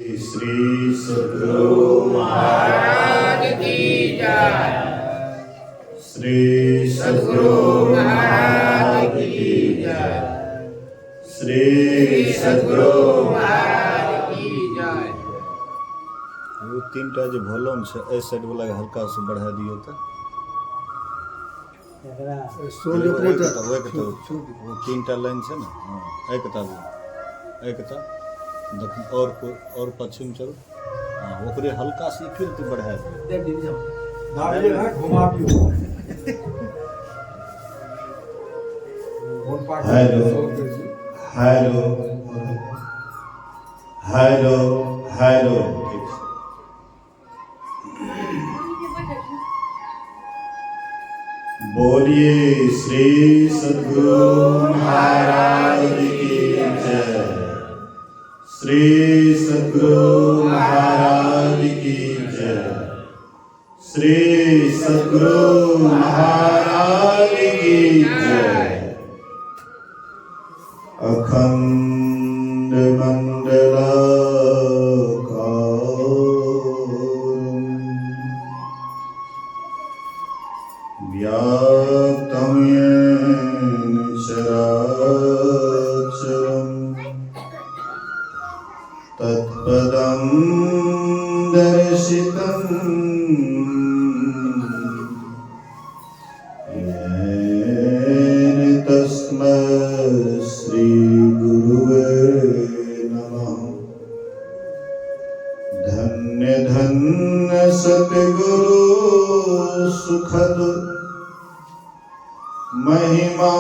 श्री सद्गुरु महाराज की जय। श्री सद्गुरु महाराज की जय। श्री सद्गुरु महाराज की जय। वो तीनटा जो वॉल्यूम है ए साइड वाला के हल्का से बढ़ा दियो तो वो तीनटा लाइन है ना। हाँ एक दक्षिण और पश्चिम चलो। हाँ ओकरे हल्का से फिर तो बढ़ा दियो। Hello hello hello hello. बोलिए श्री सद्गुरु महाराज की जय। श्री सद्गुरु महाराज की जय। श्री सद्गुरु महाराज की जय। अखंड मंडलाकारं व्याप्तं येन चराचरं तत्पदं दर्शितं येन तस्मै श्री गुरुवे नमः। धन्य धन्य सतगुरु सुखद महिमा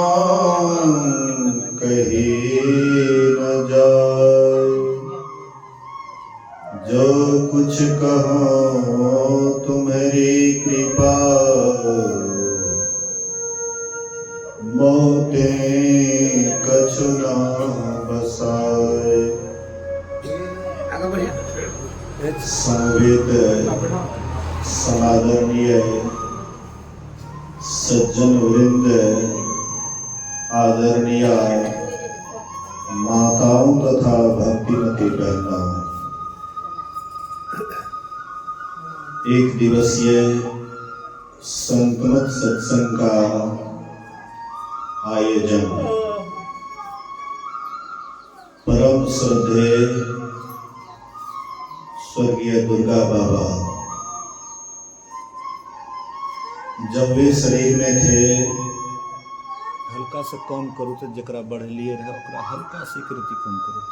कही न जाए। जो कुछ कहो तुम्हारी कृपा मोते कछु न बसाए। संवेद समादरणीय सज्जन वृंद, आदरणीय माताओं तथा भक्तिमती बहनों, एक दिवसीय संतमत सत्संग का आयोजन परम श्रद्धेय स्वर्गीय दुर्गा बाबा जब वे शरीर में थे, हल्का से कम करो तो जकरा बढ़ लिए रहे ओकरा हल्का से कृति कम करो।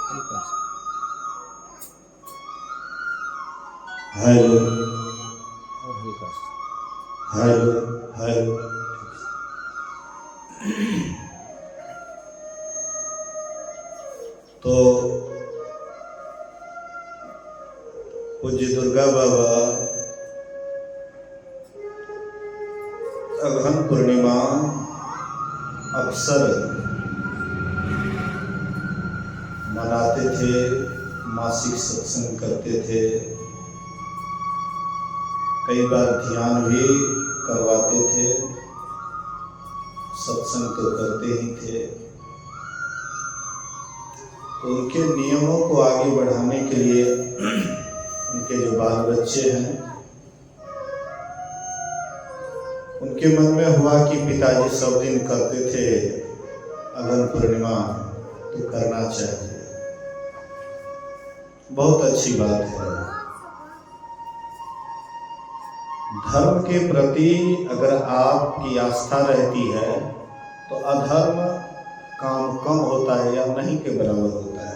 हल्का से हेलो और हल्का से हेलो हेलो। तो पूज्य दुर्गा बाबा अगहन पूर्णिमा अक्सर मनाते थे, मासिक सत्संग करते थे, कई बार ध्यान भी करवाते थे, सत्संग तो करते ही थे। उनके नियमों को आगे बढ़ाने के लिए उनके जो बाल बच्चे हैं, उनके मन में हुआ कि पिताजी सब दिन करते थे अगहन पूर्णिमा, तो करना चाहिए। बहुत अच्छी बात है। धर्म के प्रति अगर आपकी आस्था रहती है तो अधर्म काम कम होता है या नहीं के बराबर होता है।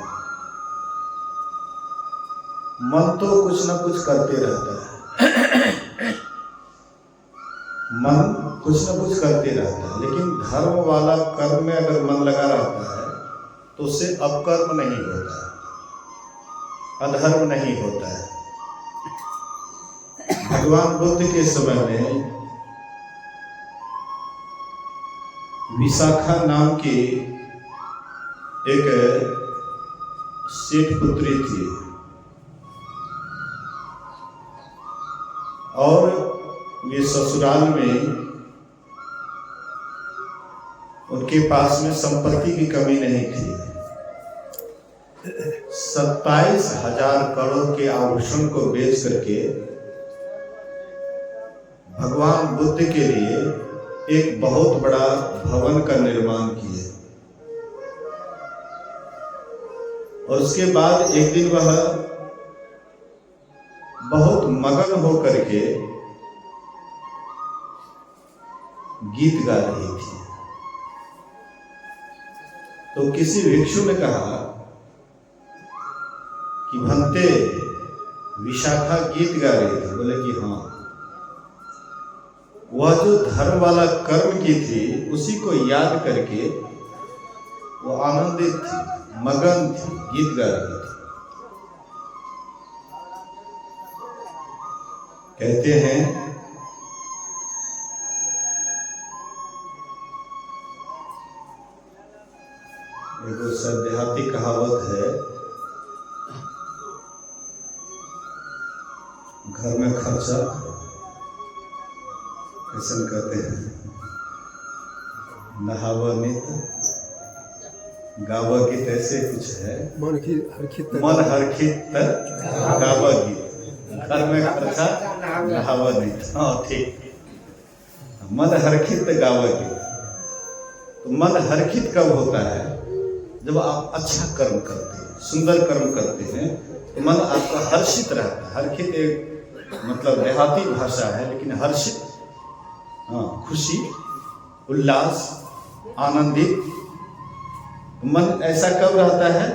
मन तो कुछ न कुछ करते रहता है, मन कुछ न कुछ करते रहता है, लेकिन धर्म वाला कर्म में अगर मन लगा रहता है तो उससे अपकर्म नहीं होता है, अधर्म नहीं होता है। भगवान बुद्ध के समय में विशाखा नाम की एक सेठ पुत्री थी और ये ससुराल में उनके पास में संपत्ति की कमी नहीं थी। 27,000 करोड़ के आभूषण को बेच करके भगवान बुद्ध के लिए एक बहुत बड़ा भवन का निर्माण किए। और उसके बाद एक दिन वह बहुत मगन होकर के गीत गा रही थी। तो किसी भिक्षु ने कहा कि भंते, विशाखा गीत गा रही थी। बोले कि हाँ, वह जो धर्म वाला कर्म की थी उसी को याद करके वो आनंदित थी, मगन थी, गीत गा रही थी। कहते हैं एक देहाती कहावत है, घर में खर्चा कैसे कहते हैं, नहावा नित गावा गीत, ऐसे कुछ है, मन हरखित गावा गीत, घर में खर्चा नहावा नित। हाँ ठीक, मन हरखित गावा गीत। तो मन हरखित कब होता है? जब आप अच्छा कर्म करते हैं, सुंदर कर्म करते हैं, तो मन आपका हर्षित रहता है। हरखित एक मतलब देहाती भाषा है, लेकिन हर्षित, हाँ, खुशी, उल्लास, आनंदित। मन ऐसा कब रहता है?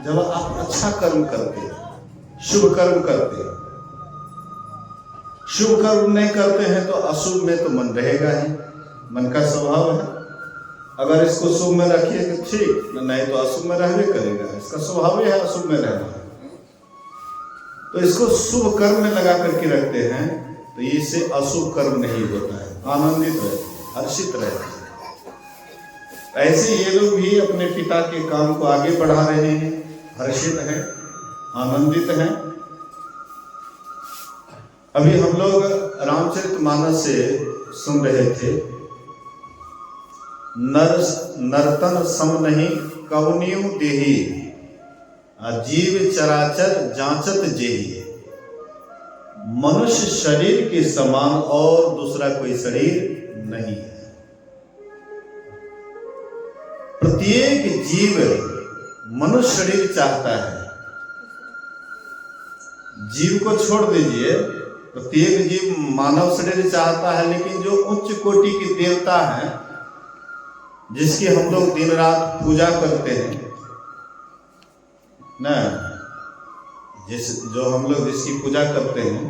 जब आप अच्छा कर्म करते हैं, शुभ कर्म करते हैं। शुभ कर्म नहीं करते हैं तो अशुभ में तो मन रहेगा ही, मन का स्वभाव है। अगर इसको शुभ में रखिए तो ठीक, नहीं तो अशुभ में रहने करेगा, इसका स्वभाव ही है अशुभ में रहना। तो इसको शुभ कर्म में लगा करके रखते हैं तो इससे अशुभ कर्म नहीं होता है, आनंदित रहते, हर्षित रहते। ऐसे ये लोग भी अपने पिता के काम को आगे बढ़ा रहे हैं, हर्षित हैं, आनंदित हैं। अभी हम लोग रामचरितमानस से सुन रहे थे, नर्तन सम नहीं कवनियु देही, जीव चराचर जांचत जेही। मनुष्य शरीर के समान और दूसरा कोई शरीर नहीं है। प्रत्येक जीव मनुष्य शरीर चाहता है। जीव को छोड़ दीजिए, प्रत्येक जीव मानव शरीर चाहता है, लेकिन जो उच्च कोटि के देवता हैं, जिसकी हम लोग दिन रात पूजा करते हैं ना, जो हम लोग जिसकी पूजा करते हैं,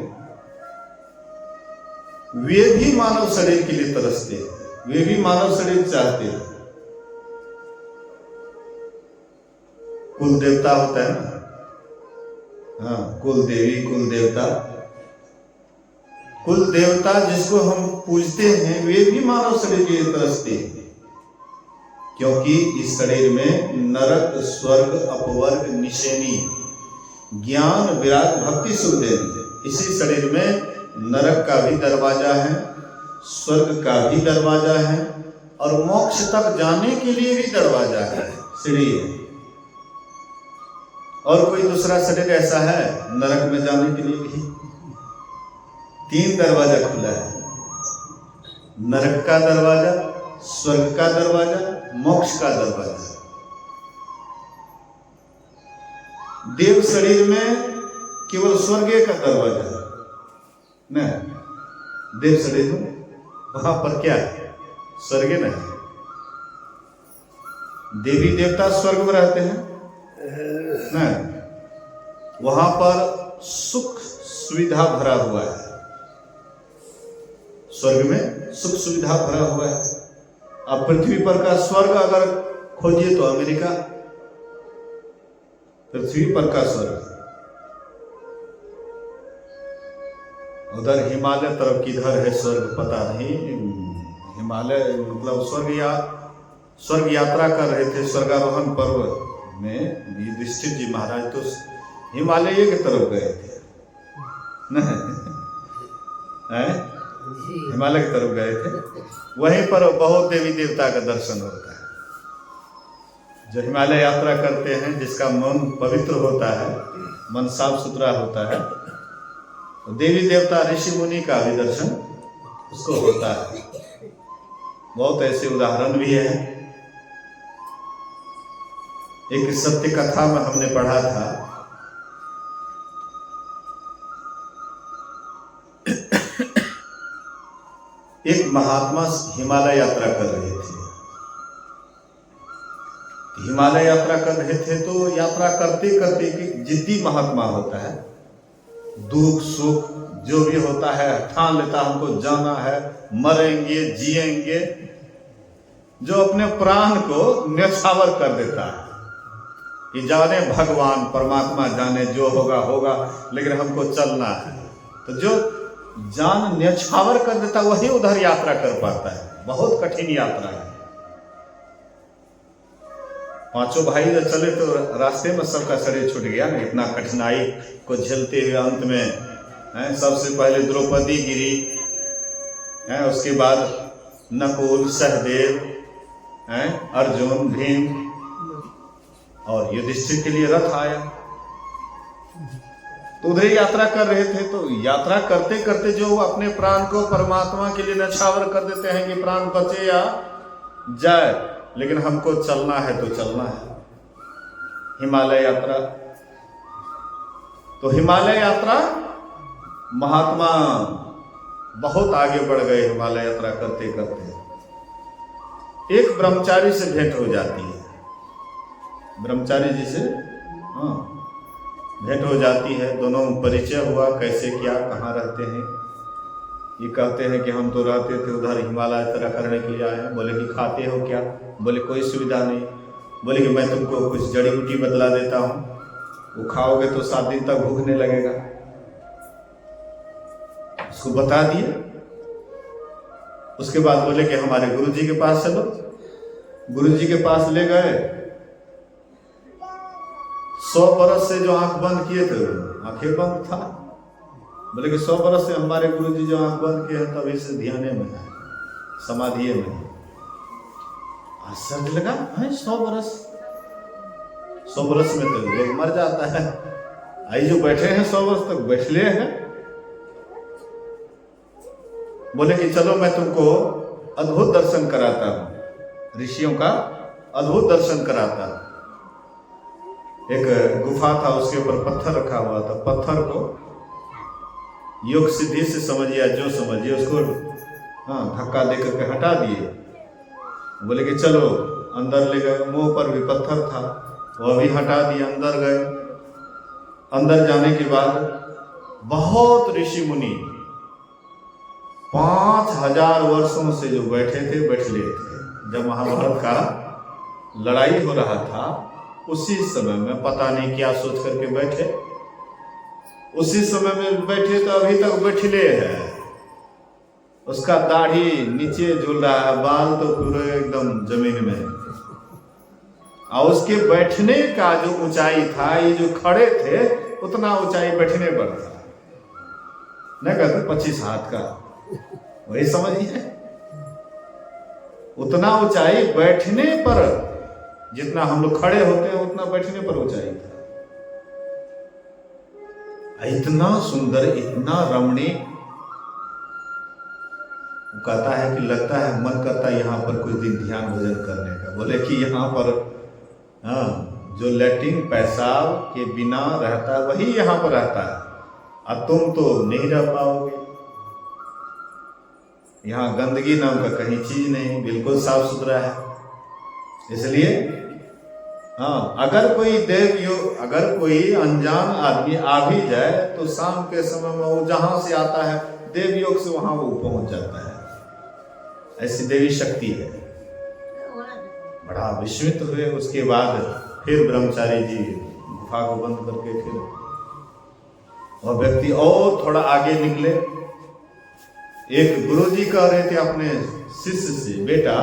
वे भी मानव शरीर के लिए तरसते हैं, वे भी मानव शरीर चाहते हैं। कुल देवता होता है ना, हाँ, कुल देवी, कुल देवता। कुल देवता जिसको हम पूजते हैं, वे भी मानव शरीर के लिए तरसते हैं, क्योंकि इस शरीर में नरक, स्वर्ग, अपवर्ग, निशेनी, ज्ञान, विराग, भक्ति, सुख देनी। इसी शरीर में नरक का भी दरवाजा है, स्वर्ग का भी दरवाजा है, और मोक्ष तक जाने के लिए भी दरवाजा है, सीढ़ी है। और कोई दूसरा शरीर ऐसा है नरक में जाने के लिए भी 3 दरवाजा खुला है, नरक का दरवाजा, स्वर्ग का दरवाजा, मोक्ष का दरवाजा। देव शरीर में केवल स्वर्ग का दरवाजा है न, देव शरीर में वहां पर क्या है? स्वर्ग नहीं। देवी देवता स्वर्ग में रहते हैं न, वहां पर सुख सुविधा भरा हुआ है। स्वर्ग में सुख सुविधा भरा हुआ है। अब पृथ्वी पर का स्वर्ग अगर खोजिए तो अमेरिका, पृथ्वी पर का स्वर्ग। उधर हिमालय तरफ किधर है स्वर्ग पता नहीं। हिमालय मतलब स्वर्ग यात्रा कर रहे थे, स्वर्गारोहण पर्व में युधिष्ठिर जी महाराज तो हिमालय की तरफ गए थे हिमालय की तरफ गए थे। वहीं पर बहुत देवी देवता का दर्शन होता है। जो हिमालय यात्रा करते हैं, जिसका मन पवित्र होता है, मन साफ सुथरा होता है, तो देवी देवता ऋषि मुनि का भी दर्शन उसको होता है। बहुत ऐसे उदाहरण भी है। एक सत्य कथा में हमने पढ़ा था, एक महात्मा हिमालय यात्रा कर रहे थे। हिमालय यात्रा कर रहे थे तो यात्रा करते करते एक जिद्दी महात्मा होता है, दुख सुख जो भी होता है ठान लेता, हमको जाना है, मरेंगे जिएंगे, जो अपने प्राण को न्यौछावर कर देता है कि जाने भगवान परमात्मा जाने, जो होगा होगा, लेकिन हमको चलना है। तो जो जान न्यौछावर कर देता वही उधर यात्रा कर पाता है। बहुत कठिन यात्रा है। पांचों भाई जब चले तो रास्ते में सबका शरीर छूट गया ना, इतना कठिनाई को झेलते हुए अंत में सबसे पहले द्रौपदी गिरी, उसके बाद नकुल, सहदेव, अर्जुन, भीम और युधिष्ठिर के लिए रथ आया। तो उधर यात्रा कर रहे थे। तो यात्रा करते करते जो अपने प्राण को परमात्मा के लिए न्यौछावर कर देते हैं कि प्राण बचे या जाए, लेकिन हमको चलना है तो चलना है। हिमालय यात्रा, तो हिमालय यात्रा महात्मा बहुत आगे बढ़ गए। हिमालय यात्रा करते करते एक ब्रह्मचारी से भेंट हो जाती है। ब्रह्मचारी जी से भेंट हो जाती है, दोनों परिचय हुआ, कैसे क्या, कहाँ रहते हैं। ये कहते हैं कि हम तो रहते थे उधर, हिमालय यात्रा करने के लिए आए हैं। बोले कि खाते हो क्या? बोले कोई सुविधा नहीं। बोले कि मैं तुमको कुछ जड़ी बूटी बतला देता हूँ, वो खाओगे तो 7 दिन तक भूख नहीं लगेगा। उसको बता दिए। उसके बाद बोले कि हमारे गुरुजी के पास चलो। गुरुजी के पास ले गए। 100 बरस से जो आंख बंद किए थे, आंखें बंद था। बोले कि 100 बरस से हमारे गुरुजी जो आंख बंद किए हैं तभी से ध्याने में है, समाधि में है। आश्चर्य लगा, 100 बरस, 100 बरस में तो लोग मर जाता है, आई जो बैठे हैं 100 वर्ष तक बैठले हैं। बोले कि चलो मैं तुमको अद्भुत दर्शन कराता हूं, ऋषियों का अद्भुत दर्शन कराता हूं। एक गुफा था, उसके ऊपर पत्थर रखा हुआ था। पत्थर को योग सिद्धि से समझिए, जो समझिए उसको धक्का दे करके हटा दिए। बोले कि चलो, अंदर ले गए। मुंह पर भी पत्थर था, वह भी हटा दिया। अंदर गए। अंदर जाने के बाद बहुत ऋषि मुनि 5000 वर्षों से जो बैठे थे, बैठले थे। जब महाभारत का लड़ाई हो रहा था उसी समय में पता नहीं क्या सोच करके बैठे, उसी समय में बैठे तो अभी तक बैठले है। उसका दाढ़ी नीचे झूल रहा है, बाल तो पूरे एकदम जमीन में। और उसके बैठने का जो ऊंचाई था, ये जो खड़े थे उतना ऊंचाई बैठने पर था। नहीं कहते 25 हाथ का, वही समझिए। उतना ऊंचाई बैठने पर, जितना हम लोग खड़े होते हैं उतना बैठने पर ऊंचाई था। इतना सुंदर, इतना रमणीक। कहता है कि लगता है, मन करता है यहाँ पर कुछ दिन ध्यान भजन करने का। बोले कि यहाँ पर जो लैट्रिन पेशाब के बिना रहता है वही यहाँ पर रहता है, और तुम तो नहीं रह पाओगे। यहाँ गंदगी नाम का कहीं चीज नहीं, बिल्कुल साफ सुथरा है। इसलिए अगर कोई अगर कोई अनजान आदमी आ भी जाए तो शाम के समय में वो जहां से आता है देव योग से वहां वो पहुंच जाता है। ऐसी देवी शक्ति है। बड़ा विस्मित हुए। उसके बाद फिर ब्रह्मचारी जी गुफा को बंद करके फिर और व्यक्ति और थोड़ा आगे निकले। एक गुरुजी कह रहे थे अपने शिष्य से, बेटा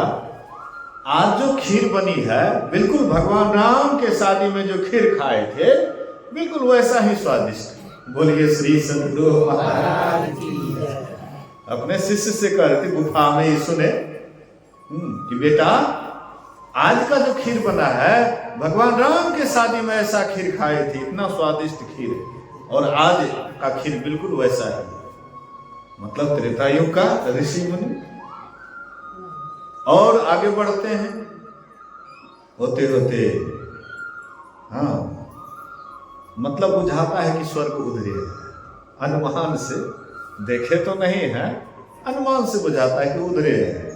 आज जो खीर बनी है बिल्कुल भगवान राम के शादी में जो खीर खाए थे बिल्कुल वैसा ही स्वादिष्ट। बोलिए श्री सद्गुरु महाराज की। अपने शिष्य से कह रहे थे, गुफा में ही सुने कि बेटा आज का जो खीर बना है, भगवान राम के शादी में ऐसा खीर खाए थे, इतना स्वादिष्ट खीर, और आज का खीर बिल्कुल वैसा है। मतलब त्रेता युग का ऋषि मुनि। और आगे बढ़ते हैं, होते होते हाँ, मतलब बुझाता है कि स्वर्ग उधरे है। अनुमान से, देखे तो नहीं है, अनुमान से बुझाता है कि उधरे है।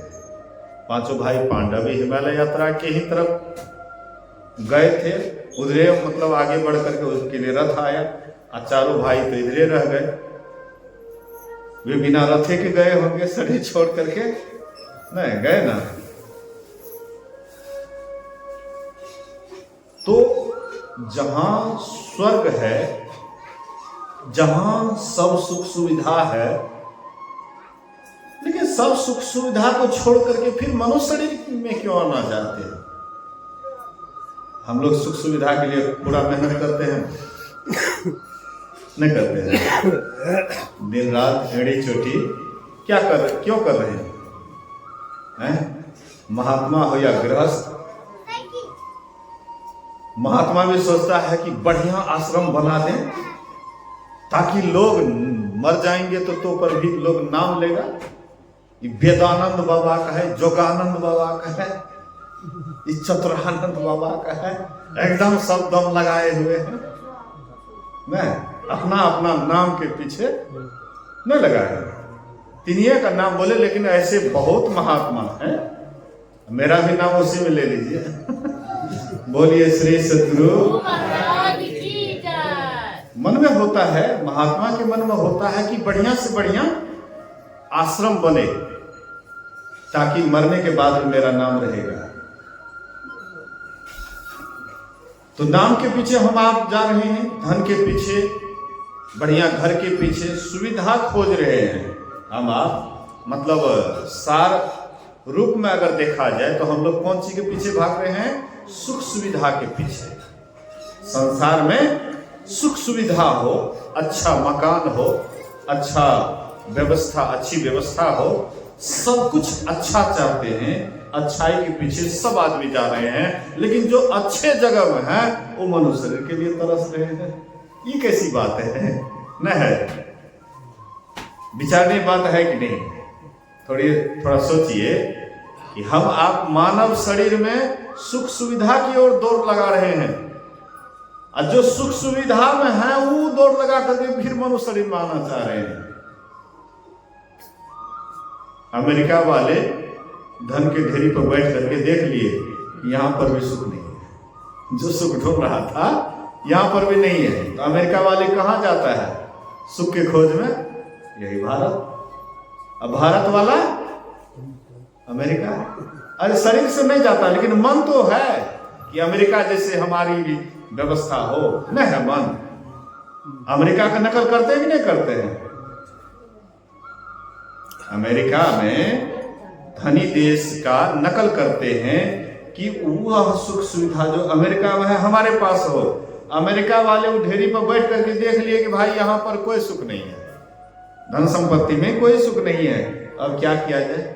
पांचों भाई पांडव हिमालय यात्रा के ही तरफ गए थे, उधरे मतलब आगे बढ़ करके उसके लिए रथ आया, और चारों भाई तो इधरे रह गए। वे बिना रथे के गए होंगे, शरीर छोड़ करके नहीं गए ना। तो जहां स्वर्ग है, जहां सब सुख सुविधा है, लेकिन सब सुख सुविधा को छोड़ करके फिर मनुष्य शरीर में क्यों आना चाहते हैं? हम लोग सुख सुविधा के लिए पूरा मेहनत करते हैं, नहीं करते हैं? दिन रात एड़ी चोटी क्यों कर रहे हैं? महात्मा हो या गृहस्थ, महात्मा भी सोचता है कि बढ़िया आश्रम बना दें ताकि लोग मर जाएंगे तो पर भी लोग नाम लेगा। वेदानंद बाबा का है, जोगानंद बाबा का है, चतुरानंद बाबा का है, एकदम सब दम लगाए हुए हैं। मैं अपना अपना नाम के पीछे नहीं लगाए, तिनिये का नाम बोले, लेकिन ऐसे बहुत महात्मा हैं। मेरा भी नाम उसी में ले लीजिए। बोलिए श्री सद्गुरु। मन में होता है, महात्मा के मन में होता है कि बढ़िया से बढ़िया आश्रम बने ताकि मरने के बाद भी मेरा नाम रहेगा। तो नाम के पीछे हम आप जा रहे हैं, धन के पीछे, बढ़िया घर के पीछे, सुविधा खोज रहे हैं हम आप। मतलब सार रूप में अगर देखा जाए तो हम लोग कौन सी के पीछे भाग रहे हैं? सुख सुविधा के पीछे। संसार में सुख सुविधा हो, अच्छा मकान हो, अच्छा व्यवस्था, अच्छी व्यवस्था हो, सब कुछ अच्छा चाहते हैं। अच्छाई के पीछे सब आदमी जा रहे हैं, लेकिन जो अच्छे जगह में है वो मनुष्य शरीर के लिए तरस रहे हैं। ये कैसी बात है? न है? विचारने बात है कि नहीं? थोड़ा सोचिए कि हम आप मानव शरीर में सुख सुविधा की ओर दौड़ लगा रहे हैं, और जो सुख सुविधा में है वो दौड़ लगा करके फिर मनुष्य शरीर में आना चाह रहे हैं। अमेरिका वाले धन के ढेरी पर बैठ करके देख लिए यहां पर भी सुख नहीं है, जो सुख ढूंढ रहा था यहां पर भी नहीं है। तो अमेरिका वाले कहां जाता है सुख के खोज में? यही भारत। अब भारत वाला अमेरिका, अरे शरीर से नहीं जाता, लेकिन मन तो है कि अमेरिका जैसे हमारी भी व्यवस्था हो। न है मन? अमेरिका का नकल करते हैं कि नहीं करते हैं? अमेरिका में धनी देश का नकल करते हैं कि वह सुख सुविधा जो अमेरिका में है हमारे पास हो। अमेरिका वाले वो ढेरी पर बैठ करके देख लिए कि भाई यहाँ पर कोई सुख नहीं है, धन संपत्ति में कोई सुख नहीं है। अब क्या किया जाए?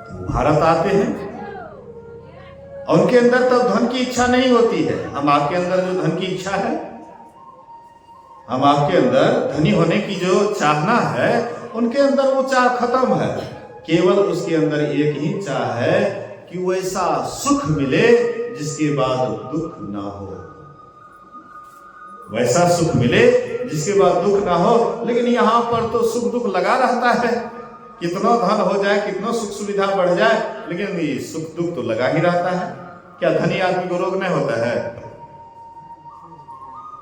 तो भारत आते हैं, और उनके अंदर तब धन की इच्छा नहीं होती है। हम आपके अंदर जो धन की इच्छा है, हम आपके अंदर धनी होने की जो चाहना है, उनके अंदर वो चाह खत्म है। केवल उसके अंदर एक ही चाह है कि वैसा सुख मिले जिसके बाद दुख ना हो, वैसा सुख मिले जिसके बाद दुख ना हो। लेकिन यहां पर तो सुख दुख लगा रहता है, कितना धन हो जाए, कितना सुख सुविधा बढ़ जाए, लेकिन ये सुख दुख तो लगा ही रहता है। क्या धनी आदमी को रोग नहीं होता है?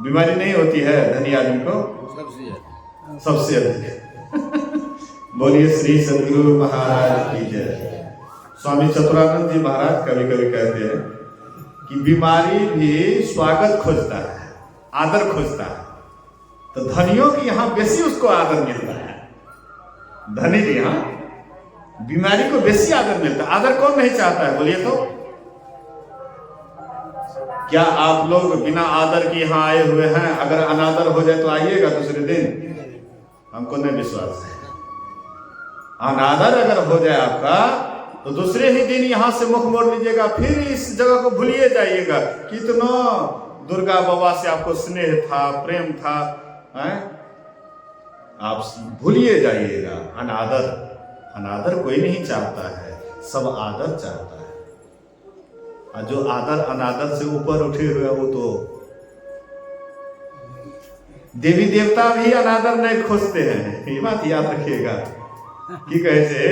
बीमारी नहीं होती है धनी आदमी को? सबसे अधिक। बोलिए श्री सद्गुरु महाराज की जय। स्वामी चतुरानंद जी महाराज कभी कभी कहते हैं कि बीमारी भी स्वागत खोजता है, आदर खोजता है। तो धनियों की यहां बेसी उसको आदर मिलता है। धनी की यहां बीमारी को बेसी आदर मिलता है। आदर कौन नहीं चाहता है? बोलिए तो। क्या आप लोग बिना आदर के यहां आए हुए हैं? अगर अनादर हो जाए तो आइएगा दूसरे दिन? हमको नहीं विश्वास है। अनादर अगर हो जाए आपका तो दूसरे ही दिन यहाँ से मुख मोड़ लीजिएगा, फिर इस जगह को भूलिए जाइएगा। कितना दुर्गा बाबा से आपको स्नेह था, प्रेम था, आप भूलिए जाइएगा। अनादर कोई नहीं चाहता है, सब आदर चाहता है। और जो आदर अनादर से ऊपर उठे हुए वो तो देवी देवता भी अनादर नहीं खोजते हैं, ये बात याद रखिएगा। की कहे से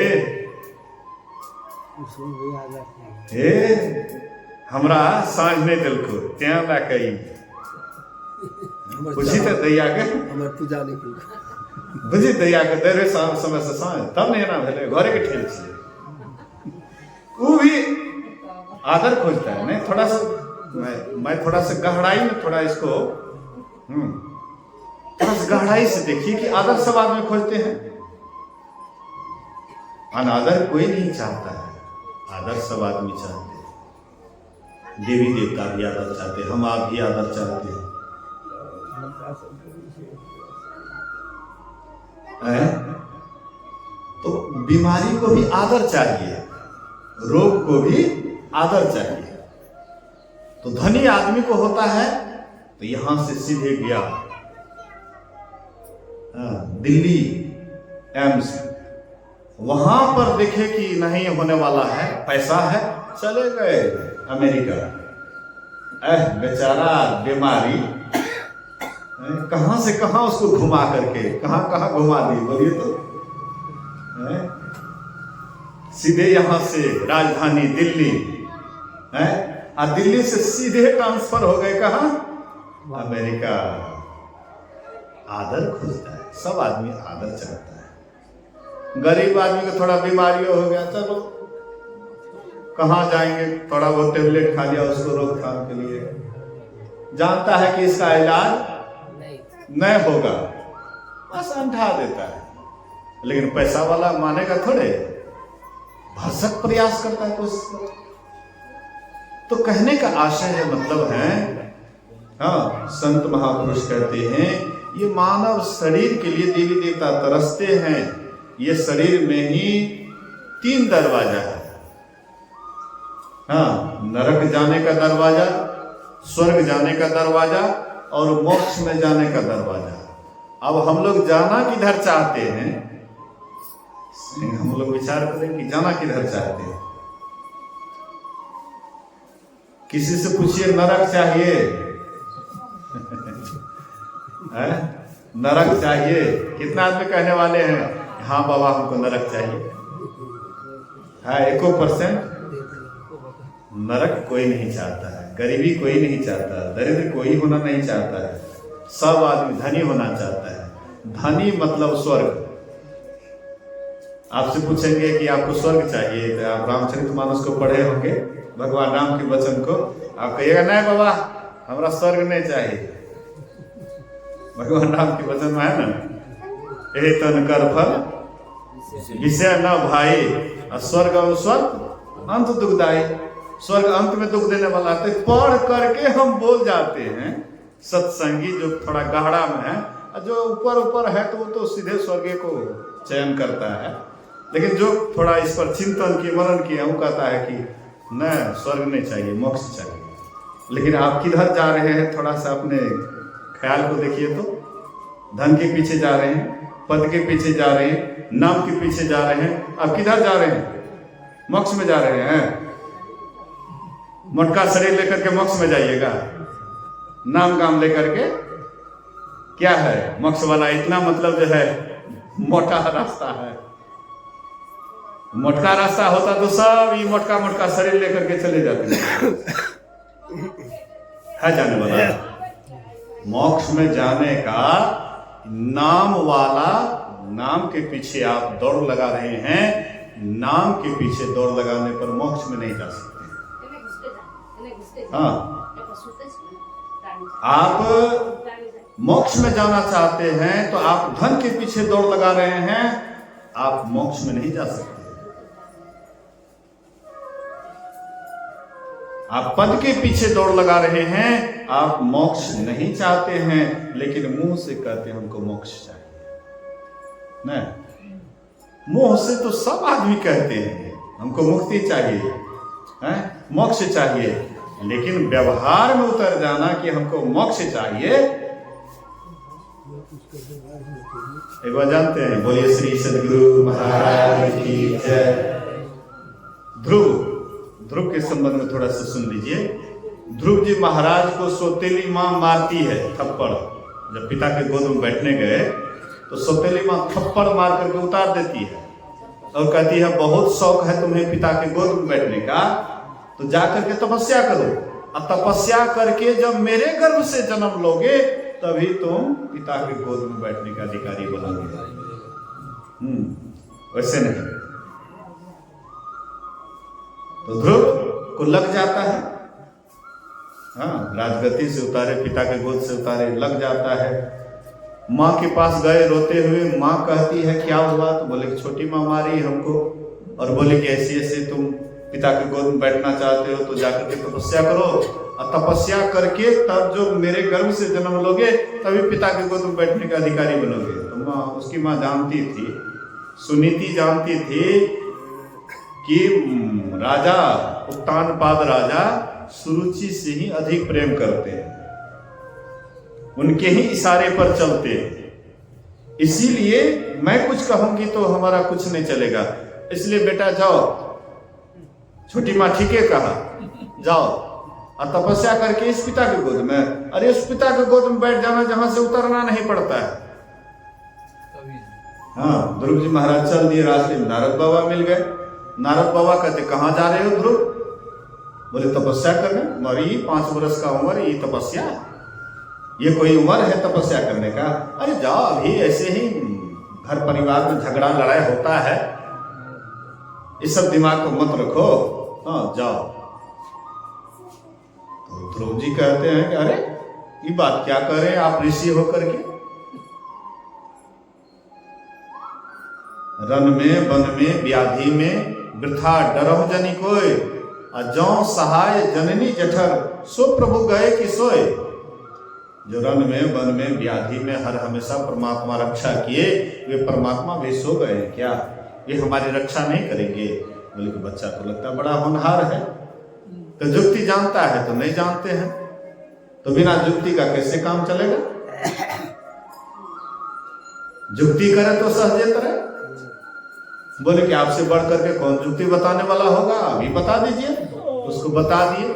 हमरा साँझ नहीं दिलको त्या ला कई बुझी तो दैया के हमर पूजा नहीं करू, बुझी दैया के देरे समय से साँझ तब नहीं ना भेले घरे के ठेल छे। वो भी आदर खोजता है। नहीं थोड़ा सा मैं थोड़ा सा गहराई में थोड़ा इसको थोड़ा सा गहराई से देखिए कि आदर सब आदमी खोजते हैं, अनादर कोई नहीं चाहता है, आदर सब आदमी चाहते हैं। देवी देवता भी आदर चाहते हैं, हम आप भी आदर चाहते हैं। तो बीमारी को भी आदर चाहिए, रोग को भी आदर चाहिए। तो धनी आदमी को होता है तो यहां से सीधे गया दिल्ली एम्स, वहां पर देखे कि नहीं होने वाला है, पैसा है, चले गए अमेरिका। बेचारा बीमारी कहां से कहां उसको घुमा करके कहां कहां घुमा दी, बोलिए तो। सीधे यहां से राजधानी दिल्ली और दिल्ली से सीधे ट्रांसफर हो गए कहां, अमेरिका। आदर खोजता है, सब आदमी आदर चाहता है। गरीब आदमी को थोड़ा बीमारी हो गया, चलो कहाँ जाएंगे, थोड़ा बहुत टेबलेट खा लिया उसको रोकथाम के लिए, जानता है कि इसका इलाज नहीं होगा, बस अंठा देता है। लेकिन पैसा वाला मानेगा थोड़े, भरसक प्रयास करता है, कोशिश करता है। तो कहने का आशय है, मतलब है, हाँ, संत महापुरुष कहते हैं ये मानव शरीर के लिए देवी देवता तरसते हैं। ये शरीर में ही 3 दरवाजा है, हाँ, नरक जाने का दरवाजा, स्वर्ग जाने का दरवाजा और मोक्ष में जाने का दरवाजा। अब हम लोग जाना किधर चाहते हैं, हम लोग विचार करें कि जाना किधर चाहते हैं। किसी से पूछिए नरक चाहिए नरक चाहिए, कितना आदमी कहने वाले हैं हाँ बाबा हमको नरक चाहिए। हाँ, 1% नरक कोई नहीं चाहता है, गरीबी कोई नहीं चाहता, दरिद्र कोई होना नहीं चाहता है, सब आदमी धनी होना चाहता है। धनी मतलब स्वर्ग। आपसे पूछेंगे कि आपको स्वर्ग चाहिए, तो आप रामचरितमानस को पढ़े होंगे, भगवान राम के वचन को, आप कहिएगा नहीं बाबा हमारा स्वर्ग नहीं चाहिए। भगवान राम के वचन में है ना, ए तन कर फल विषय न भाई, स्वर्ग और स्वर्ग अंत दुखदाई। स्वर्ग अंत में दुख देने वाला है। पढ़ करके हम बोल जाते हैं, सत्संगी जो थोड़ा गहरा में है, जो ऊपर ऊपर है तो वो तो सीधे स्वर्ग को चयन करता है, लेकिन जो थोड़ा इस पर चिंतन किए मनन किए वो कहता है कि न स्वर्ग नहीं चाहिए, मोक्ष चाहिए। लेकिन आप किधर जा रहे हैं, थोड़ा सा अपने ख्याल को देखिए तो। धन के पीछे जा रहे हैं, पद के पीछे जा रहे हैं, नाम के पीछे जा रहे हैं, अब किधर जा रहे हैं, मोक्ष में जा रहे हैं। मोटका शरीर लेकर के मोक्ष में जाइएगा, नाम गाम लेकर के क्या है मोक्ष वाला, इतना मतलब जो है मोटा रास्ता है। मोटका रास्ता होता तो सब ये मोटका मोटका शरीर लेकर के चले जाते है जाने वाला। मोक्ष में जाने का नाम वाला, नाम के पीछे आप दौड़ लगा रहे हैं, नाम के पीछे दौड़ लगाने पर मोक्ष में नहीं जा सकते। हाँ, आप मोक्ष में जाना चाहते हैं तो आप धन के पीछे दौड़ लगा रहे हैं, आप मोक्ष में नहीं जा सकते। आप पद के पीछे दौड़ लगा रहे हैं, आप मोक्ष नहीं चाहते हैं, लेकिन मुंह से कहते हैं हमको मोक्ष चाहिए। नहीं, मुंह से तो सब आदमी कहते हैं हमको मुक्ति चाहिए, हैं, मोक्ष चाहिए, लेकिन व्यवहार में उतर जाना कि हमको मोक्ष चाहिए, एक बार जानते हैं, बोलिए श्री सद्गुरु महाराज की जय। ध्रुव के संबंध में थोड़ा सा सुन लीजिए। ध्रुव जी महाराज को सौतेली माँ मारती है थप्पड़। जब पिता के गोद में बैठने गए तो सौतेली माँ थप्पड़ मार करके उतार देती है और कहती है बहुत शौक है तुम्हें पिता के गोद में बैठने का, तो जाकर के तपस्या करो, और तपस्या करके जब मेरे गर्भ से जन्म लोगे तभी तुम पिता के गोद में बैठने का अधिकारी बनोगे। वैसे नहीं। तो ध्रुव को लग जाता है, हाँ, राजगद्दी से उतारे, पिता के गोद से उतारे, लग जाता है। माँ के पास गए रोते हुए, माँ कहती है क्या हुआ? तो बोले कि छोटी माँ मारी हमको, और बोले कि ऐसे ऐसे तुम पिता के गोद में बैठना चाहते हो तो जाकर के तपस्या करो, और तपस्या करके तब जो मेरे गर्भ से जन्म लोगे तभी पिता के गोद में बैठने का अधिकारी बनोगे। तो माँ, उसकी माँ जानती थी, सुनीति जानती थी कि राजा उत्तानपाद राजा सुरुचि से ही अधिक प्रेम करते हैं, उनके ही इशारे पर चलते हैं, इसीलिए मैं कुछ कहूंगी तो हमारा कुछ नहीं चलेगा, इसलिए बेटा जाओ। छोटी माँ ठीक है कहा, जाओ और तपस्या करके इस पिता के गोद में, अरे उस पिता के गोद में बैठ जाना जहां से उतरना नहीं पड़ता है। हाँ, ध्रुव जी महाराज चल दिए, रास्ते में नारद बाबा मिल गए। नारद बाबा कहते कहाँ जा रहे हो ध्रुव? बोले तपस्या करने। मरी 5 वर्ष का उम्र, ये तपस्या, ये कोई उम्र है तपस्या करने का? अरे जाओ, अभी ऐसे ही घर परिवार में झगड़ा लड़ाई होता है, इस सब दिमाग को मत रखो, हाँ जाओ। तो ध्रुव जी कहते हैं कि अरे ये बात क्या कह रहे हैं आप ऋषि होकर के? रन में वन में व्याधि में वृथा डरहु जनि कोय, अजौ सहाय जननी जठर सो प्रभु गए कि सोए। जो रन में वन में व्याधि में हर हमेशा परमात्मा रक्षा किए, वे परमात्मा भी सो गए क्या? ये हमारी रक्षा नहीं करेंगे? बोले कि बच्चा तो लगता बड़ा होनहार है, तो जुक्ति जानता है तो नहीं जानते हैं, तो बिना जुक्ति का कैसे काम चलेगा? जुक्ति करे तो सहजे करे। बोले कि आपसे बढ़ करके कौन जुक्ति बताने वाला होगा, अभी बता दीजिए। उसको बता दिए,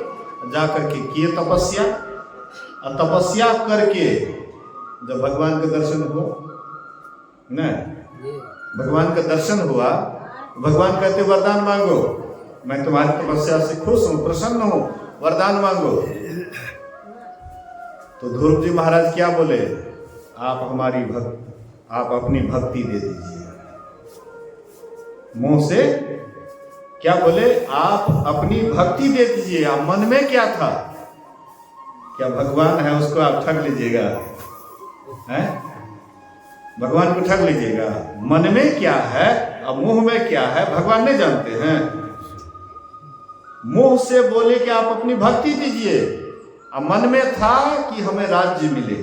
जा करके किए तपस्या, और तपस्या करके जब भगवान का दर्शन हुआ, नहीं भगवान का दर्शन हुआ, भगवान कहते वरदान मांगो, मैं तुम्हारी तपस्या से खुश हूं, प्रसन्न हूं, वरदान मांगो। तो ध्रुव जी महाराज क्या बोले? आप अपनी भक्ति दे दीजिए। मुंह से क्या बोले? आप अपनी भक्ति दे दीजिए। आप मन में क्या था? क्या भगवान है उसको आप ठग लीजिएगा? हैं? भगवान को ठग लीजिएगा? मन में क्या है और मुंह में क्या है भगवान नहीं जानते हैं। मुंह से बोले कि आप अपनी भक्ति दीजिए, और मन में था कि हमें राज्य मिले।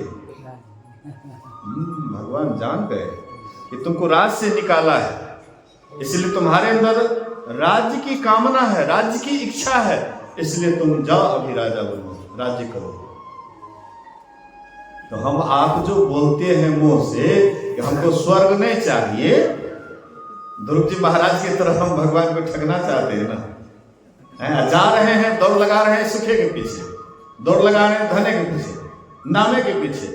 भगवान जान गए कि तुमको राज्य से निकाला है, इसलिए तुम्हारे अंदर राज्य की कामना है, राज्य की इच्छा है, इसलिए तुम जाओ अभी राजा बनो, राज्य करो। तो हम आप जो बोलते हैं मुंह से कि हमको स्वर्ग नहीं चाहिए, ध्रुव जी महाराज की तरह हम भगवान को ठगना चाहते हैं ना। जा रहे हैं, दौड़ लगा रहे हैं सुखे के पीछे, दौड़ लगा रहे हैं धने के पीछे, नामे के पीछे।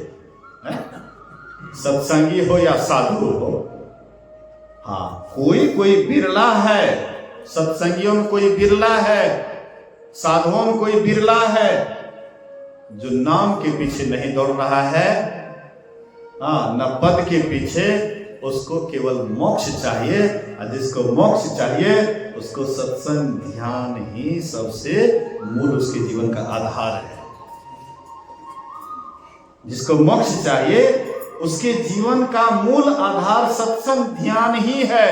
सत्संगी हो या साधु हो, हाँ कोई बिरला है, सत्संगियों में कोई बिरला है, साधुओं में कोई बिरला है जो नाम के पीछे नहीं दौड़ रहा है, हाँ न पद के पीछे, उसको केवल मोक्ष चाहिए। और जिसको मोक्ष चाहिए उसको सत्संग ध्यान ही सबसे मूल उसके जीवन का आधार है। जिसको मोक्ष चाहिए उसके जीवन का मूल आधार सत्संग ध्यान ही है।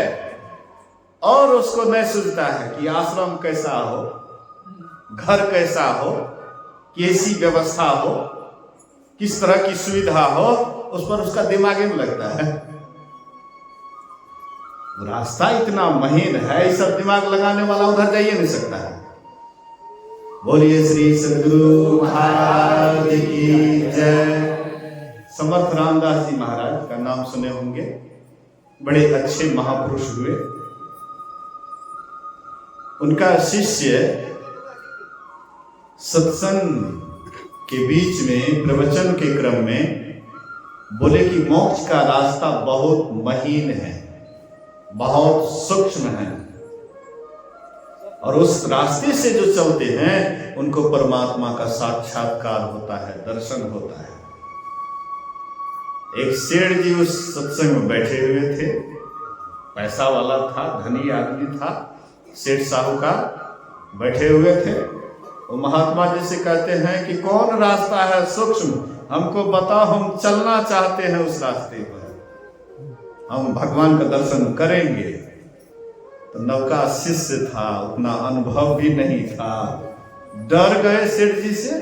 और उसको नहीं सोचता है कि आश्रम कैसा हो, घर कैसा हो, कैसी व्यवस्था हो, किस तरह की सुविधा हो, उस पर उसका दिमाग नहीं लगता है। वो रास्ता इतना महीन है, ये सब दिमाग लगाने वाला उधर जाइए नहीं सकता है। बोलिए श्री सद्गुरु महाराज की जय। समर्थ रामदास जी महाराज का नाम सुने होंगे, बड़े अच्छे महापुरुष हुए। उनका शिष्य सत्संग के बीच में प्रवचन के क्रम में बोले कि मोक्ष का रास्ता बहुत महीन है, बहुत सूक्ष्म है, और उस रास्ते से जो चलते हैं उनको परमात्मा का साक्षात्कार होता है, दर्शन होता है। एक सेठ जी उस सत्संग में बैठे हुए थे, पैसा वाला था, धनी आदमी था, सेठ साहूकार बैठे हुए थे। वो महात्मा जी से कहते हैं कि कौन रास्ता है सूक्ष्म, हमको बताओ, हम चलना चाहते हैं उस रास्ते पर, हम भगवान का दर्शन करेंगे। तो नौका शिष्य था, उतना अनुभव भी नहीं था, डर गए सेठ जी से,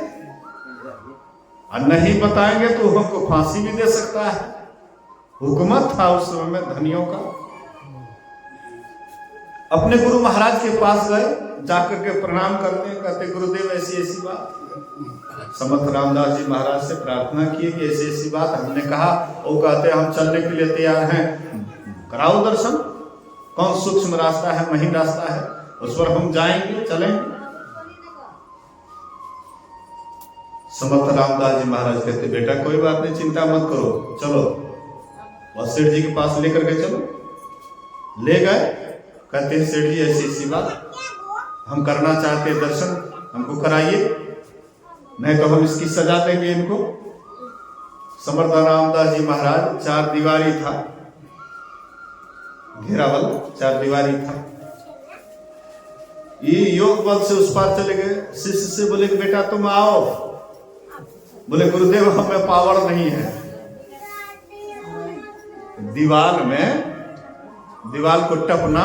और नहीं बताएंगे तो हमको फांसी भी दे सकता है। हुकूमत था उस समय में धनियों का। अपने गुरु महाराज के पास गए, जाकर के प्रणाम करते हैं, कहते गुरुदेव ऐसी ऐसी बात। समर्थ रामदास जी महाराज से प्रार्थना किए कि ऐसी ऐसी बात हमने कहा। वो कहते हम चलने के लिए तैयार हैं, कराओ दर्शन, कौन सूक्ष्म रास्ता है, महीन रास्ता है, उस पर हम जाएंगे, चलेंगे। समर्थ रामदास जी महाराज कहते बेटा कोई बात नहीं, चिंता मत करो, चलो और सेठ जी के पास लेकर के चलो। ले गए, कहते हैं सेठ जी ऐसी ऐसी बात, हम करना चाहते हैं दर्शन, हमको कराइए, नहीं तो हम इसकी सजा देंगे इनको। समर्थ रामदास जी महाराज, चार दीवारी था, घेरा वाला चार दीवारी था, ये योग बल से उस पार चले गए। शिष्य से बोले कि बेटा तुम आओ। बोले गुरुदेव हमें पावर नहीं है, दीवार को टपना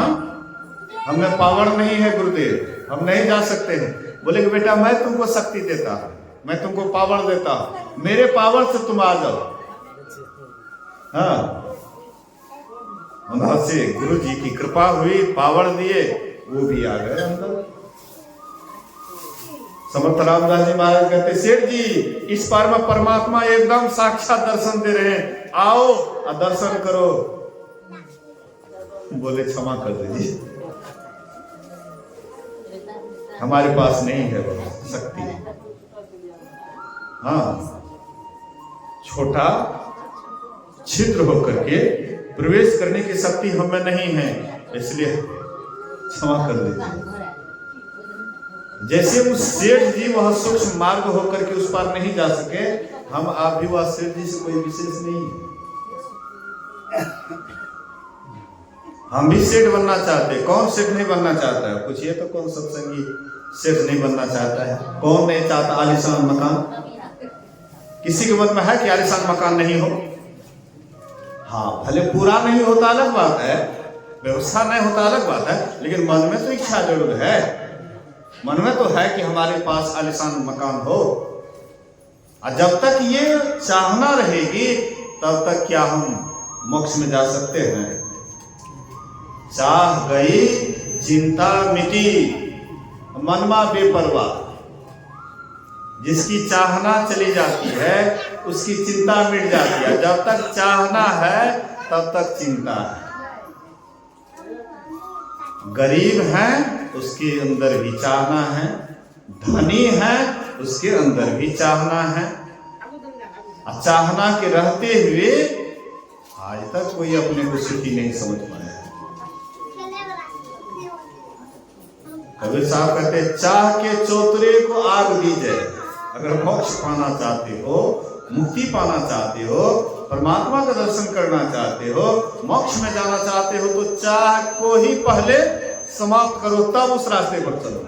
हमें पावर नहीं है गुरुदेव, हम नहीं जा सकते हैं। बोले कि बेटा मैं तुमको शक्ति देता हूं, मैं तुमको पावर देता हूं, मेरे पावर से तुम आ जाओ। हाँ, वहां से गुरु जी की कृपा हुई, पावर दिए, वो भी आ गए अंदर। समर्थ रामदास जी महाराज कहते सेठ जी इस पार में परमात्मा एकदम साक्षात दर्शन दे रहे हैं, आओ और दर्शन करो। बोले क्षमा कर दीजिए, हमारे पास नहीं है वो शक्ति। हाँ, छोटा छिद्र होकर के प्रवेश करने की शक्ति हमें नहीं है, इसलिए क्षमा कर दीजिए। जैसे उस सेठ जी वह सूक्ष्म मार्ग होकर के उस पार नहीं जा सके, हम आप भी वह सेठ जी से कोई विशेष नहीं है। हम भी सेठ बनना चाहते हैं, कौन सेठ नहीं बनना चाहता है? पूछिए तो कौन सत्संगी सेठ नहीं बनना चाहता है? कौन नहीं चाहता आलीशान मकान? किसी के मन में है कि आलीशान मकान नहीं हो? हाँ, भले पूरा नहीं होता अलग बात है, व्यवस्था नहीं होता अलग बात है, लेकिन मन में तो इच्छा जरूर है, मन में तो है कि हमारे पास आलीशान मकान हो। और जब तक ये चाहना रहेगी तब तक क्या हम मोक्ष में जा सकते हैं? चाह गई चिंता मिटी, मनमा बेपरवाह। जिसकी चाहना चली जाती है उसकी चिंता मिट जाती है। जब तक चाहना है तब तक चिंता है। गरीब है उसके अंदर भी चाहना है, धनी है उसके अंदर भी चाहना है। चाहना के रहते हुए आज तक कोई अपने को सुखी नहीं समझ पाया। कबीर साहब कहते चाह के चौतरे को आग दी जाए। अगर मोक्ष पाना चाहते हो, मुक्ति पाना चाहते हो, परमात्मा का दर्शन करना चाहते हो, मोक्ष में जाना चाहते हो, तो चाह को ही पहले समाप्त करो, तब उस रास्ते पर चलो।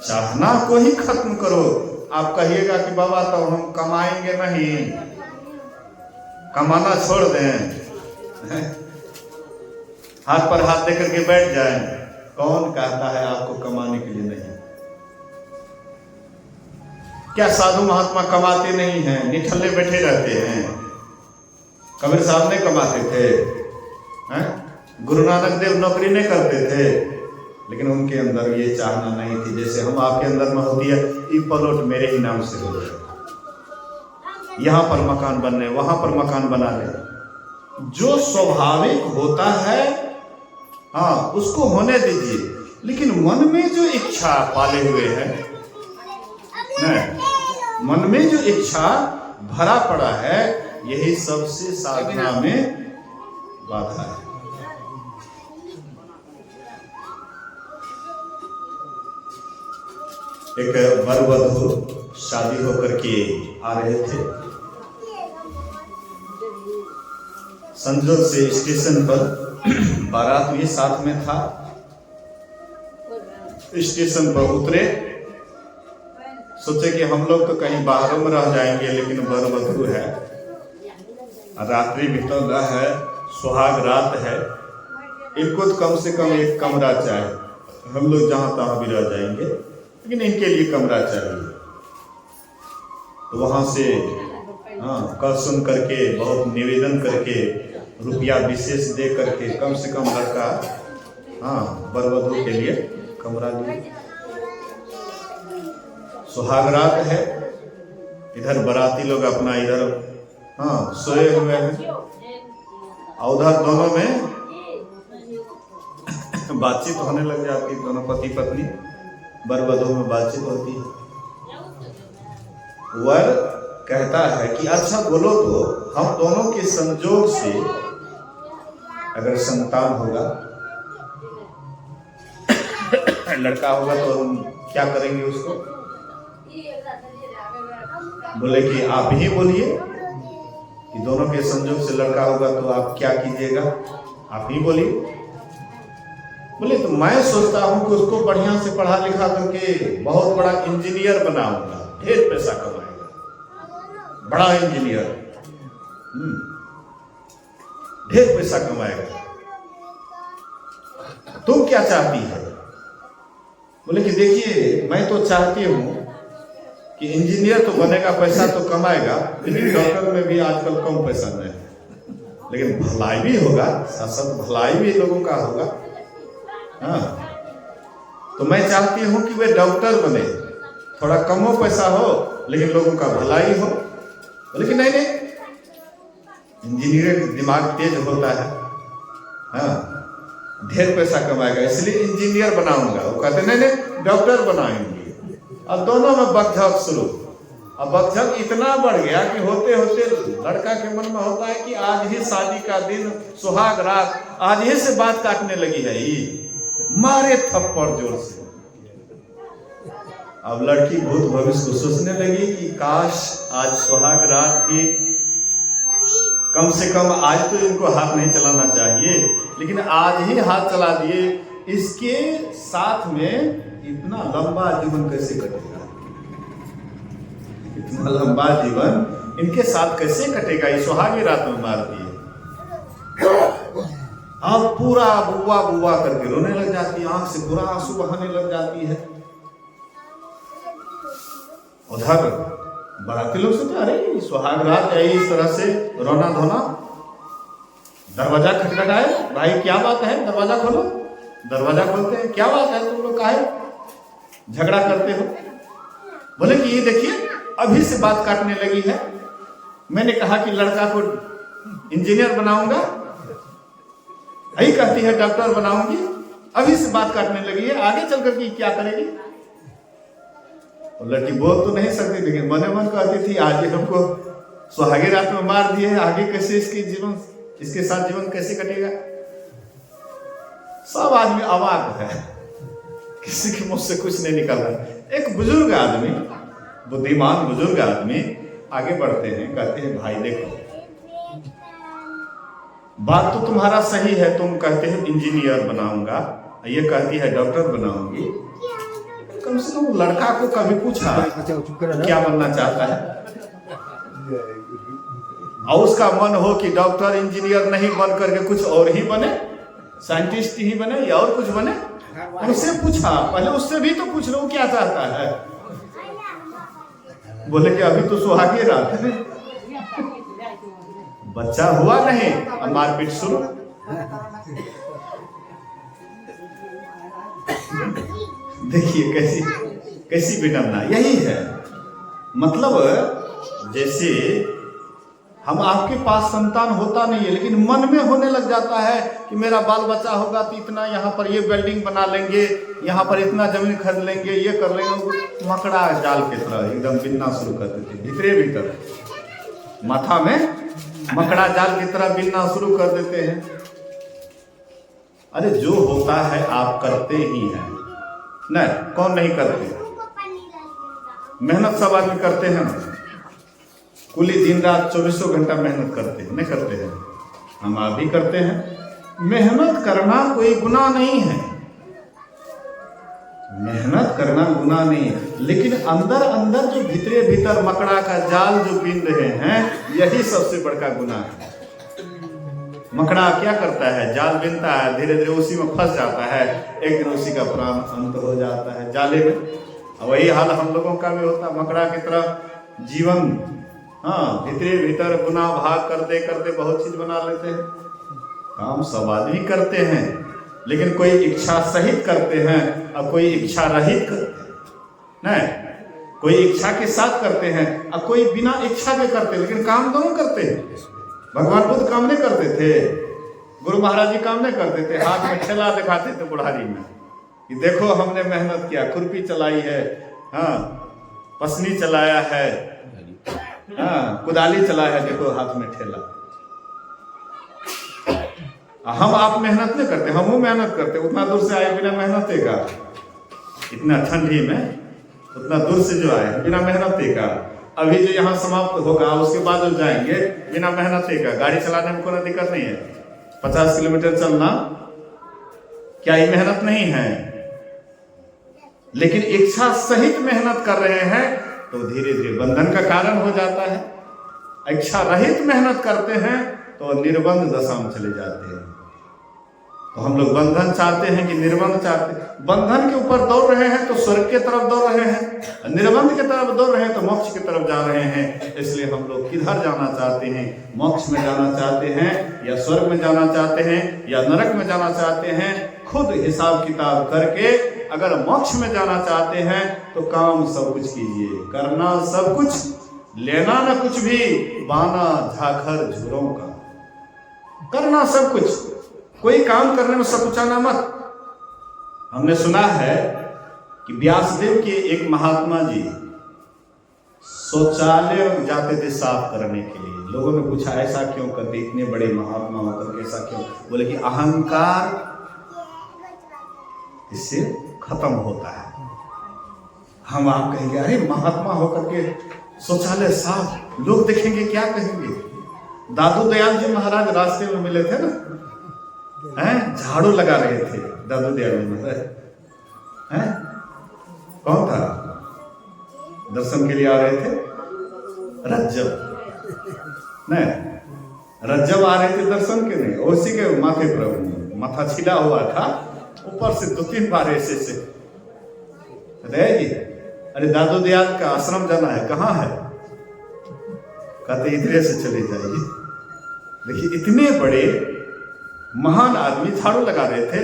चाहना को ही खत्म करो। आप कहिएगा कि बाबा तो हम कमाएंगे नहीं, कमाना छोड़ दें, हाथ पर हाथ देकर के बैठ जाएं। कौन कहता है आपको कमाने के लिए नहीं? क्या साधु महात्मा कमाते नहीं हैं, निठल्ले बैठे रहते हैं? कबीर साहब नहीं कमाते थे, हैं? गुरु नानक देव नौकरी नहीं करते थे, लेकिन उनके अंदर ये चाहना नहीं थी जैसे हम आपके अंदर में होती है, ये प्लॉट मेरे ही नाम से हो जाए, यहाँ पर मकान बनने, वहां पर मकान बना ले। जो स्वाभाविक होता है हाँ उसको होने दीजिए, लेकिन मन में जो इच्छा पाले हुए है नहीं, मन में जो इच्छा भरा पड़ा है, यही सबसे साधना में बाधा है। एक वर वधू शादी होकर के आ रहे थे, संजोग से स्टेशन पर बारात भी साथ में था। स्टेशन पर उतरे, सोचे कि हम लोग तो कहीं बाहरों में रह जाएंगे, लेकिन वर वधू है, रात्रि बितौला है, सुहाग रात है, इनको तो कम से कम एक कमरा चाहिए, हम लोग जहां तहां भी रह जाएंगे, लेकिन इनके लिए कमरा चाहिए। तो वहां से कह सुन करके, बहुत निवेदन करके, रुपया विशेष दे करके कम से कम लड़का वर वधू के लिए कमरा लिए। सुहाग रात है, इधर बाराती लोग अपना इधर सोए हुए हैं, और उधर दोनों में बातचीत होने लग जाती है, दोनों पति पत्नी वर वधू में बातचीत होती है। वर कहता है कि अच्छा बोलो तो हम दोनों के संजोग से अगर संतान होगा, लड़का होगा, तो हम क्या करेंगे उसको? बोले कि आप ही बोलिए कि दोनों के संजोग से लड़का होगा तो आप क्या कीजिएगा, आप ही बोलिए। बोले तो मैं सोचता हूं कि उसको बढ़िया से पढ़ा लिखा करके बहुत बड़ा इंजीनियर बनाऊंगा, ढेर पैसा कमाएगा, बड़ा इंजीनियर, ढेर पैसा कमाएगा। तुम क्या चाहती है? बोले कि देखिए मैं तो चाहती हूं कि इंजीनियर तो बनेगा, पैसा तो कमाएगा, लेकिन डॉक्टर में भी आजकल कम पैसा नहीं है, लेकिन भलाई भी होगा, साथ साथ भलाई भी लोगों का होगा। तो मैं चाहती हूं कि वे डॉक्टर बने, थोड़ा कमो पैसा हो, लेकिन लोगों का भलाई हो। लेकिन नहीं, इंजीनियर दिमाग तेज होता है, ढेर पैसा कमाएगा, इसलिए इंजीनियर बनाऊंगा। वो कहते नहीं डॉक्टर बनाएंगे। अब दोनों में बकझक शुरू। अब बकझक इतना बढ़ गया कि होते होते लड़का के मन में होता है कि आज ही शादी का दिन, सुहाग रात, आज ही से बात काटने लगी है, मारे थप्पड़ जोर से। अब लड़की भूत भविष्य को सोचने लगी कि काश आज सुहाग रात थी, कम से कम आज तो इनको हाथ नहीं चलाना चाहिए, लेकिन आज ही हाथ चला दिए, इसके साथ में इतना लंबा जीवन कैसे कटेगा, इतना लंबा जीवन इनके साथ कैसे कटेगा, ये सुहागी रात में मार दिए। अब पूरा बुआ बुआ करके रोने लग जाती है, आंख से पूरा आंसू बहाने लग जाती है। उधर बाराती लोग सोचते अरे सुहाग रात है, इस तरह से रोना धोना। दरवाजा खटखटाए, भाई क्या बात है, दरवाजा खोलो। दरवाजा खोलते हैं, क्या बात है, तुम लोग काहे झगड़ा करते हो? बोले कि ये देखिए अभी से बात काटने लगी है, मैंने कहा कि लड़का को इंजीनियर बनाऊंगा, यही कहती है डॉक्टर बनाऊंगी, अभी से बात काटने लगी है, आगे चल करके क्या करेगी? लड़की बोल तो नहीं सकती, लेकिन मने मन कहती थी आज हमको सुहागी रात में मार दिए, आगे कैसे इसके साथ जीवन कैसे कटेगा? सब आदमी अवाक है, किसी के मुंह से कुछ नहीं निकल रहा। एक बुजुर्ग आदमी, बुद्धिमान बुजुर्ग आदमी आगे बढ़ते हैं, कहते हैं भाई देखो बात तो तुम्हारा सही है, तुम कहते हो इंजीनियर बनाऊंगा, ये कहती है डॉक्टर बनाऊंगी, कम से कम लड़का को कभी पूछा क्या बनना चाहता है, और उसका मन हो कि डॉक्टर इंजीनियर नहीं बन करके कुछ और ही बने, साइंटिस्ट ही बने या और कुछ बने, उससे पूछा, पहले उससे भी तो पूछ लो क्या चाहता है। बोले कि अभी तो सुहागी रात है। बच्चा हुआ नहीं, अब मारपीट शुरू। देखिए कैसी कैसी विडंबना, यही है मतलब। जैसे हम आपके पास संतान होता नहीं है, लेकिन मन में होने लग जाता है कि मेरा बाल बच्चा होगा तो इतना यहाँ पर ये बिल्डिंग बना लेंगे, यहाँ पर इतना जमीन खरीद लेंगे, ये कर लेंगे। मकड़ा जाल की तरह एकदम बिनना शुरू कर देते, भीतरे भीतर माथा में मकड़ा जाल की तरह बिनना शुरू कर देते हैं। अरे जो होता है आप करते ही हैं, नहीं कौन नहीं करते? मेहनत सब आदमी करते हैं ना, कुली दिन रात 24 घंटा मेहनत करते हैं, नहीं करते हैं? हम आप भी करते हैं। मेहनत करना कोई गुनाह नहीं है, मेहनत करना गुनाह नहीं है, लेकिन अंदर अंदर जो भीतरे भीतर मकड़ा का जाल जो बीन रहे हैं, यही सबसे बड़का गुनाह है। मकड़ा क्या करता है? जाल बीनता है, धीरे धीरे उसी में फंस जाता है, एक दिन उसी का प्राण अंत हो जाता है जाले में। वही हाल हम लोगों का भी होता है, मकड़ा की तरह जीवन। हाँ, भीतरे भीतर गुनाह भाग करते करते बहुत चीज बना लेते हैं। काम सब आदमी करते हैं, लेकिन कोई इच्छा सहित करते हैं और कोई इच्छा रहित करते हैं। नहीं, कोई इच्छा के साथ करते हैं और कोई बिना इच्छा के करते हैं, लेकिन काम दोनों करते हैं। भगवान बुद्ध काम नहीं करते थे, गुरु महाराज जी काम नहीं करते थे, हाथ में ठेला दिखाते थे बुढ़ारी में कि देखो हमने मेहनत किया, खुरपी चलाई है, हाँ पसनी चलाया है, हाँ कुदाली चलाया है, देखो हाथ में ठेला। हम आप मेहनत नहीं करते, हम वो मेहनत करते, उतना दूर से आए बिना मेहनत का, इतना ठंडी में उतना दूर से जो आए बिना मेहनत का। अभी जो यहाँ समाप्त होगा उसके बाद जो जाएंगे बिना मेहनत का। गाड़ी चलाने में कोई दिक्कत नहीं है, 50 किलोमीटर चलना क्या ये मेहनत नहीं है? लेकिन इच्छा सहित मेहनत कर रहे हैं तो धीरे धीरे बंधन का कारण हो जाता है। इच्छा रहित मेहनत करते हैं तो निर्बंध दशा में चले जाते हैं। तो हम लोग बंधन चाहते हैं कि निर्बंध चाहते हैं? बंधन के ऊपर दौड़ रहे हैं तो स्वर्ग के तरफ दौड़ रहे हैं, निर्बंध की तरफ दौड़ रहे हैं तो मोक्ष की तरफ जा रहे हैं। इसलिए हम लोग किधर जाना चाहते हैं? मोक्ष में जाना चाहते हैं या स्वर्ग में जाना चाहते हैं या नरक में जाना चाहते हैं? खुद हिसाब किताब करके अगर मोक्ष में जाना चाहते हैं तो काम सब कुछ कीजिए, करना सब कुछ, लेना न कुछ भी, बाना झाखर झुरों का, करना सब कुछ। कोई काम करने में सकुचाना मत। हमने सुना है कि व्यासदेव के एक महात्मा जी शौचालय जाते थे साफ करने के लिए। लोगों ने पूछा ऐसा क्यों करते, इतने बड़े महात्मा होकर ऐसा क्यों? बोले कि अहंकार इससे खत्म होता है। हम आप कहेंगे अरे महात्मा होकर के शौचालय साफ, लोग देखेंगे क्या कहेंगे? दादू दयाल जी महाराज रास्ते में मिले थे ना, हैं झाड़ू लगा रहे थे दादू दयाल जी महाराज, हैं कौन था? दर्शन के लिए आ रहे थे रज्जब, नहीं रज्जब आ रहे थे दर्शन के लिए। उसी के माथे पर माथा छिला हुआ था, ऊपर से 2-3 बार ऐसे रहेगी। अरे दादू दयाल का आश्रम जाना है, कहाँ है? कहते इधरे से चले जाइए। देखिए इतने बड़े महान आदमी झाड़ू लगा रहे थे,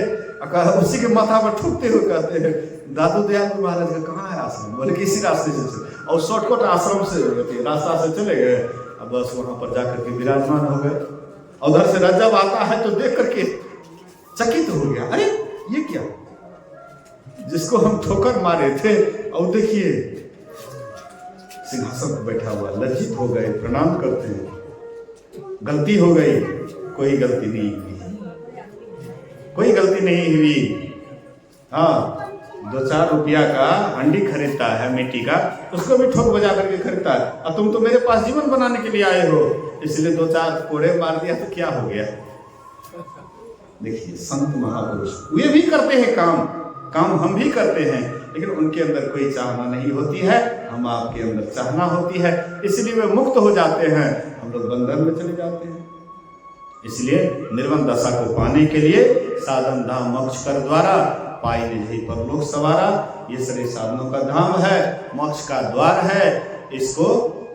उसी के माथा पर ठुकते हुए कहते हैं दादू दयाल महाराज का कहाँ है आश्रम? बोले किसी रास्ते से, और शॉर्टकट आश्रम से रास्ता से चले गए। अब बस वहां पर जाकर के विराजमान हो गए। उधर से रज्जब आता है तो देख करके चकित हो गया, अरे ये क्या? जिसको हम ठोकर मारे थे और देखिए सिंहासन पर बैठा हुआ। लज्जित हो गए, प्रणाम करते हैं। गलती हो गई, कोई गलती नहीं हुई, कोई गलती नहीं हुई। हाँ 2-4 रुपया का हंडी खरीदता है मिट्टी का, उसको भी ठोक बजा करके खरीदता है। और तुम तो मेरे पास जीवन बनाने के लिए आए हो, इसलिए 2-4 कोड़े मार दिया तो क्या हो गया? देखिए संत महापुरुष वे भी करते हैं काम हम भी करते हैं, लेकिन उनके अंदर कोई चाहना नहीं होती है, हम आपके अंदर चाहना होती है, इसलिए वे मुक्त हो जाते हैं, हम लोग बंधन में चले जाते हैं। इसलिए निर्बंध दशा को पाने के लिए साधन धाम मोक्ष कर द्वारा पाई निधि परलोक सवारा, ये सारे साधनों का धाम है, मोक्ष का द्वार है। इसको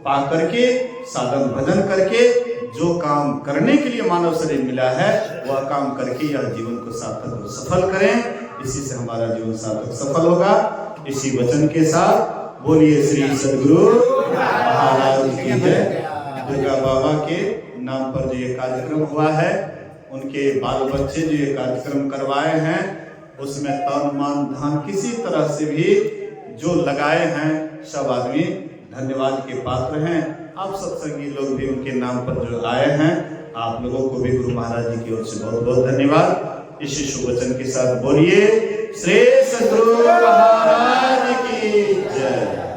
पा करके साधन भजन करके जो काम करने के लिए मानव शरीर मिला है वह काम करके यह जीवन को सार्थक और सफल करें। इसी से हमारा जीवन सार्थक सफल होगा। इसी वचन के साथ बोलिए श्री सद्गुरु महाराज की जय। दुर्गा बाबा के नाम पर जो ये कार्यक्रम हुआ है, उनके बाल बच्चे जो ये कार्यक्रम करवाए हैं, उसमें तन मन धन किसी तरह से भी जो लगाए हैं, सब आदमी धन्यवाद के पात्र हैं। आप सत्संगी लोग भी उनके नाम पर जो आए हैं, आप लोगों को भी गुरु महाराज जी की ओर से बहुत बहुत धन्यवाद। इसी शुभ वचन के साथ बोलिए श्री सद्गुरु महाराज की जय।